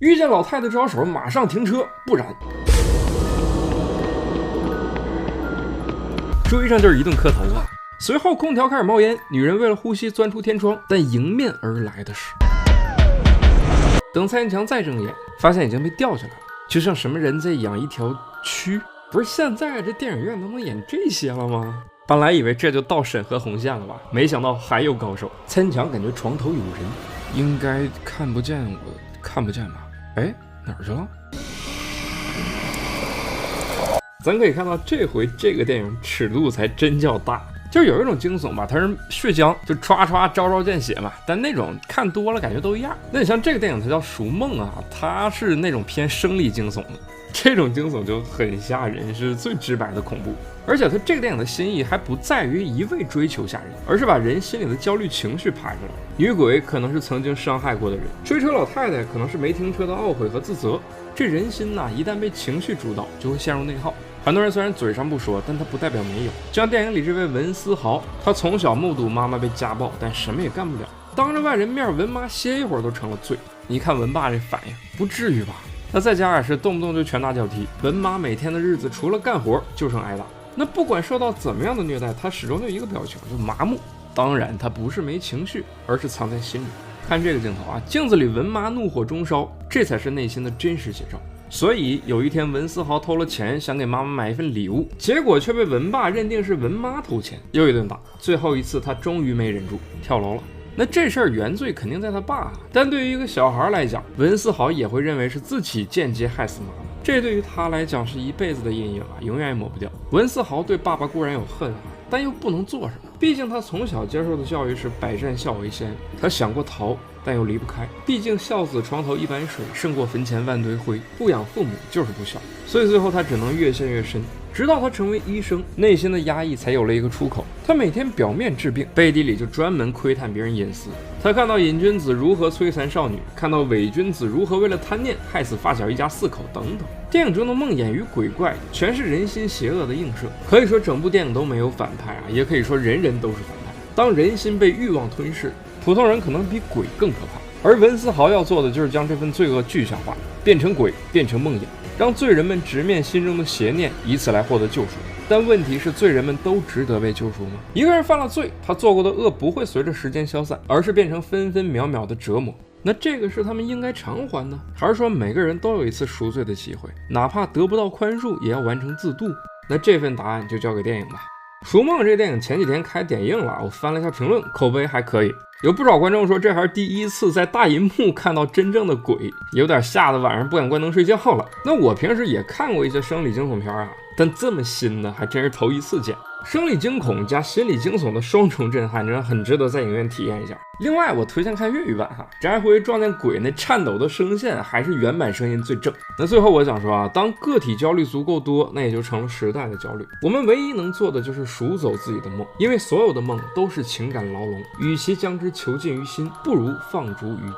遇见老太太招手，马上停车，不然追上就是一顿磕头啊！随后空调开始冒烟，女人为了呼吸钻出天窗，但迎面而来的是，等蔡文强再睁眼，发现已经被吊下来了，就像什么人在养一条蛆。不是现在这电影院都能演这些了吗？本来以为这就到审核红线了吧，没想到还有高手。蔡文强感觉床头有人，应该看不见我，看不见吧？哎，哪儿去了？咱可以看到，这回这个电影尺度才真叫大。就是有一种惊悚吧，它是血浆，就唰唰招招见血嘛，但那种看多了感觉都一样。那你像这个电影，它叫《赎梦》啊，它是那种偏生理惊悚的，这种惊悚就很吓人，是最直白的恐怖。而且它这个电影的新意还不在于一味追求吓人，而是把人心里的焦虑情绪拍出来。女鬼可能是曾经伤害过的人，追车老太太可能是没停车的懊悔和自责。这人心呐，一旦被情绪主导，就会陷入内耗。很多人虽然嘴上不说，但他不代表没有。就像电影里这位文思豪，他从小目睹妈妈被家暴，但什么也干不了，当着外人面文妈歇一会儿都成了罪。你看文爸这反应，不至于吧？那在家也是动不动就拳打脚踢，文妈每天的日子除了干活就剩挨打。那不管受到怎么样的虐待，她始终就一个表情，就麻木。当然，她不是没情绪，而是藏在心里。看这个镜头啊，镜子里文妈怒火中烧，这才是内心的真实写照。所以有一天文思豪偷了钱，想给妈妈买一份礼物，结果却被文爸认定是文妈偷钱，又一顿打。最后一次他终于没忍住跳楼了。那这事儿原罪肯定在他爸，但对于一个小孩来讲，文思豪也会认为是自己间接害死妈妈，这对于他来讲是一辈子的阴影啊，永远也抹不掉。文思豪对爸爸固然有恨啊，但又不能做什么，毕竟他从小接受的教育是百善孝为先，他想过逃，但又离不开，毕竟孝子床头一碗水，胜过坟前万堆灰。不养父母就是不孝，所以最后他只能越陷越深，直到他成为医生，内心的压抑才有了一个出口。他每天表面治病，背地里就专门窥探别人隐私。他看到瘾君子如何摧残少女，看到伪君子如何为了贪念害死发小一家4口等等。电影中的梦魇与鬼怪全是人心邪恶的映射，可以说整部电影都没有反派啊，也可以说人人都是反派。当人心被欲望吞噬，普通人可能比鬼更可怕，而文思豪要做的就是将这份罪恶具象化，变成鬼，变成梦魇，让罪人们直面心中的邪念，以此来获得救赎。但问题是，罪人们都值得被救赎吗？一个人犯了罪，他做过的恶不会随着时间消散，而是变成分分秒秒的折磨。那这个是他们应该偿还呢，还是说每个人都有一次赎罪的机会，哪怕得不到宽恕，也要完成自渡？那这份答案就交给电影吧。《赎梦》这电影前几天开点映了，我翻了一下评论，口碑还可以。有不少观众说这还是第一次在大银幕看到真正的鬼，有点吓得晚上不敢关灯睡觉了。那我平时也看过一些生理惊悚片啊，但这么新的还真是头一次见。生理惊恐加心理惊悚的双重震撼，真的很值得在影院体验一下。另外，我推荐看粤语版哈，这回撞见鬼那颤抖的声线还是原版声音最正。那最后我想说啊，当个体焦虑足够多，那也就成了时代的焦虑。我们唯一能做的就是赎走自己的梦，因为所有的梦都是情感牢笼，与其将之囚禁于心，不如放逐于